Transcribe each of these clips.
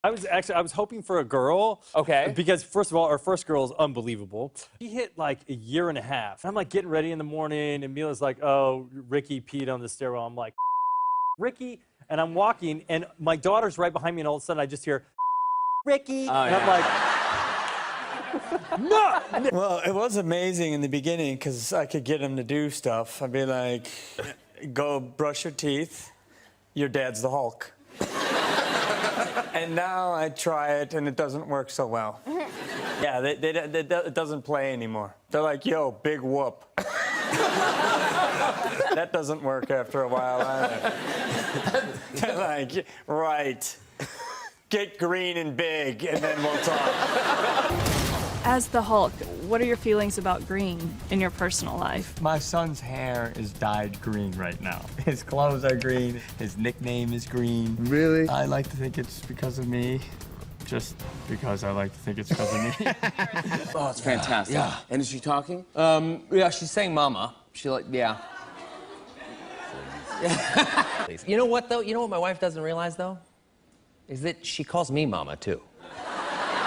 I was hoping for a girl. Okay. Because first of all, our first girl is unbelievable. She hit like 1.5 years. I'm like getting ready in the morning, and Mila's like, "Oh, Ricky peed on the stairwell." I'm like, "Ricky," and I'm walking, and my daughter's right behind me, and all of a sudden I just hear, "Ricky," and I'm like, "No!" Well, it was amazing in the beginning because I could get him to do stuff. I'd be like, "Go brush your teeth. Your dad's the Hulk." And now I try it, and it doesn't work so well. Yeah, it doesn't play anymore. They're like, "Yo, big whoop." That doesn't work after a while either. They're like, "Right. Get green and big, and then we'll talk." As the Hulk, what are your feelings about green in your personal life? My son's hair is dyed green right now. His clothes are green. His nickname is green. Really? I like to think it's because of me. Just because I like to think it's because of me. Oh, it's fantastic. Yeah. And is she talking? Yeah, she's saying mama. She like, yeah. You know what, though? You know what my wife doesn't realize, though? Is that she calls me mama, too.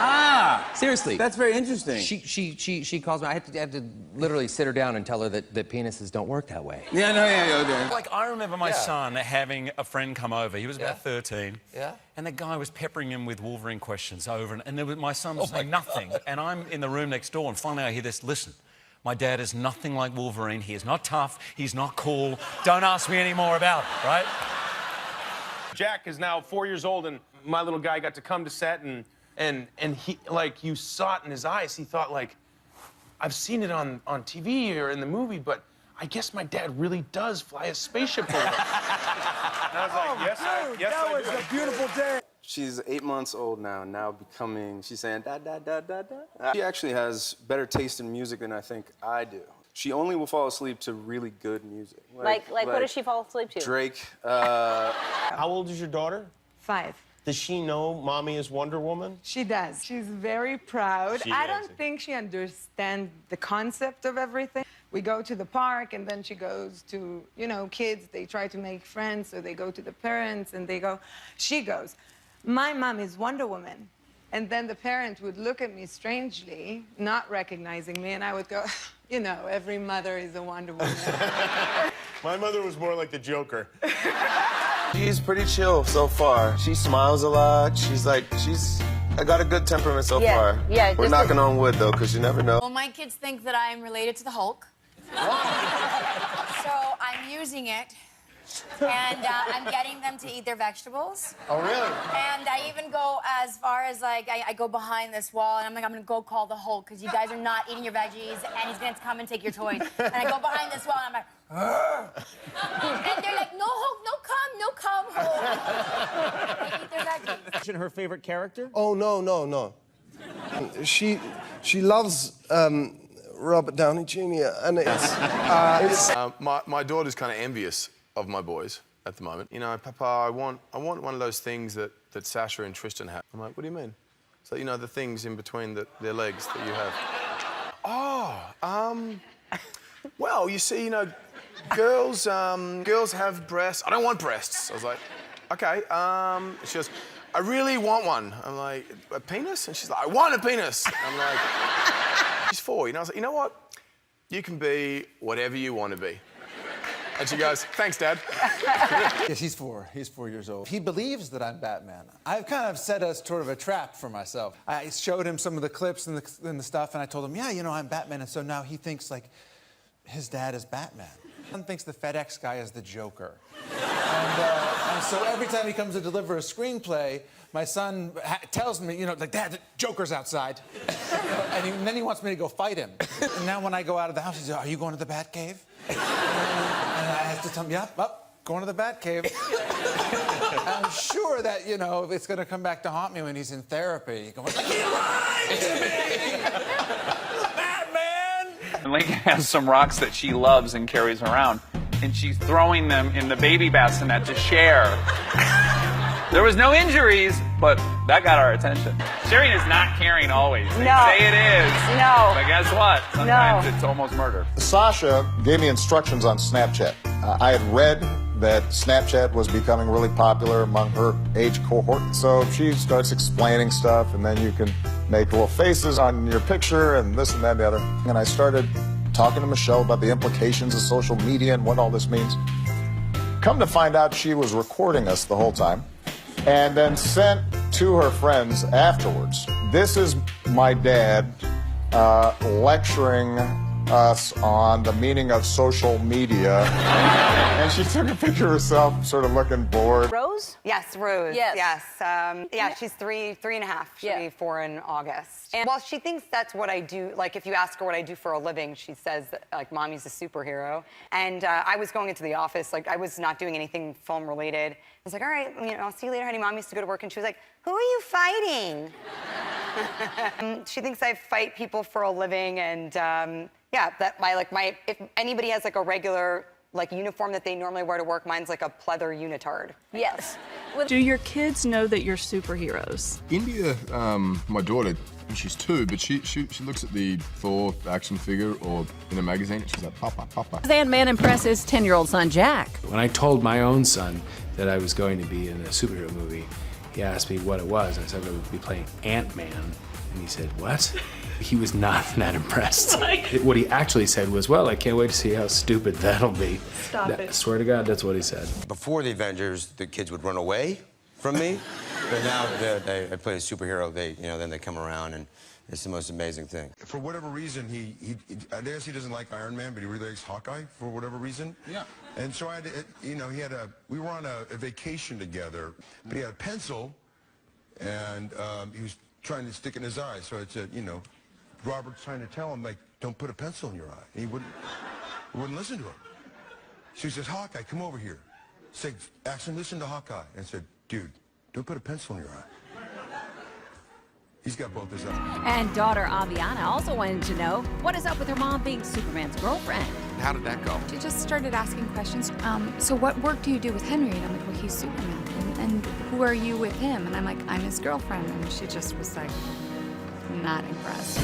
Ah! Seriously. That's very interesting. She calls me. I had to literally sit her down and tell her that penises don't work that way. Yeah, no, yeah. Like, I remember my son having a friend come over. He was about 13. Yeah. And the guy was peppering him with Wolverine questions over and there was, my son was saying nothing. And I'm in the room next door, and finally I hear this, "Listen, my dad is nothing like Wolverine. He is not tough. He's not cool. Don't ask me any more about it," right? Jack is now 4 years old, and my little guy got to come to set, and he, like, you saw it in his eyes. He thought, like, I've seen it on TV or in the movie, but I guess my dad really does fly a spaceship over. And I was like, yes, I do. That was a beautiful day. She's 8 months old now becoming, she's saying da da da da da. She actually has better taste in music than I think I do. She only will fall asleep to really good music. Like what does she fall asleep to? Drake. How old is your daughter? 5. Does she know Mommy is Wonder Woman? She does. She's very proud. I don't think she understands the concept of everything. We go to the park, and then she goes to, you know, kids. They try to make friends, so they go to the parents, and she goes, "My mom is Wonder Woman." And then the parent would look at me strangely, not recognizing me, and I would go, "You know, every mother is a Wonder Woman." My mother was more like the Joker. She's pretty chill so far. She smiles a lot. I got a good temperament so far. Yeah. We're knocking on wood, though, because you never know. Well, my kids think that I'm related to the Hulk. So I'm using it, and I'm getting them to eat their vegetables. Oh, really? And I even go as far as, like, I go behind this wall, and I'm like, I'm gonna go call the Hulk, because you guys are not eating your veggies, and he's gonna come and take your toys. And I go behind this wall, and I'm like, and they're like, "No, Hulk, no come, Hulk." They eat their veggies. Her favorite character? Oh, no. She loves Robert Downey Jr. and My daughter's kind of envious of my boys at the moment. You know, Papa, I want one of those things that Sasha and Tristan have. I'm like, "What do you mean?" So, you know, the things in between their legs that you have. Well, you see, you know, girls have breasts. I don't want breasts. I was like, "Okay." She goes, "I really want one." I'm like, "A penis?" And she's like, "I want a penis." I'm like, she's 4, you know. I was like, "You know what? You can be whatever you want to be." And she goes, "Thanks, Dad." Yes, he's 4. He's 4 years old. He believes that I'm Batman. I've kind of set a sort of a trap for myself. I showed him some of the clips and the stuff, and I told him, "Yeah, you know, I'm Batman." And so now he thinks, like, his dad is Batman. He thinks the FedEx guy is the Joker. And so every time he comes to deliver a screenplay, my son tells me, you know, like, "Dad, the Joker's outside." And then he wants me to go fight him. And now when I go out of the house, he says, "Are you going to the Batcave?" And I have to tell him, "Yep, going to the Batcave." I'm sure that, you know, it's going to come back to haunt me when he's in therapy. Going, "He lied to me! Batman!" Lincoln has some rocks that she loves and carries around, and she's throwing them in the baby bassinet to share. There was no injuries, but that got our attention. Sharing is not caring always. They say it is. No. But guess what? Sometimes it's almost murder. Sasha gave me instructions on Snapchat. I had read that Snapchat was becoming really popular among her age cohort. So she starts explaining stuff, and then you can make little faces on your picture and this and that and the other. And I started talking to Michelle about the implications of social media and what all this means. Come to find out, she was recording us the whole time and then sent to her friends afterwards. This is my dad lecturing us on the meaning of social media. And she took a picture of herself sort of looking bored. Rose? Yes, Rose. Yes. Yes. Yeah, she's three and a half. She'll be 4 in August. And well, she thinks that's what I do. Like, if you ask her what I do for a living, she says that, like, Mommy's a superhero. And I was going into the office, like, I was not doing anything film related. I was like, all right, you know, I'll see you later, honey. Mom used to go to work. And she was like, who are you fighting? She thinks I fight people for a living, and yeah, that if anybody has like a regular uniform that they normally wear to work, mine's like a pleather unitard. Yes. Do your kids know that you're superheroes? India, my daughter, she's 2, but she looks at the Thor action figure or in a magazine, and she's like, Papa, Papa. Does Ant-Man impress his 10-year-old son, Jack? When I told my own son that I was going to be in a superhero movie, he asked me what it was. I said I would be playing Ant-Man, and he said, what? He was not that impressed. What he actually said was, well, I can't wait to see how stupid that'll be. Stop it. I swear to God, that's what he said. Before the Avengers, the kids would run away from me. But now that I play a superhero, then they come around, and it's the most amazing thing. For whatever reason, I guess he doesn't like Iron Man, but he really likes Hawkeye for whatever reason. Yeah. And so we were on a vacation together, but he had a pencil, and he was trying to stick it in his eye. So I said, Robert's trying to tell him, like, don't put a pencil in your eye. And he wouldn't listen to him. So he says, Hawkeye, come over here. Say, Action, listen to Hawkeye. And I said, dude, don't put a pencil in your eye. He's got both his eyes. And daughter Aviana also wanted to know, what is up with her mom being Superman's girlfriend? How did that go? She just started asking questions. So what work do you do with Henry? And I'm like, well, he's Superman. And who are you with him? And I'm like, I'm his girlfriend. And she just was like, not impressed.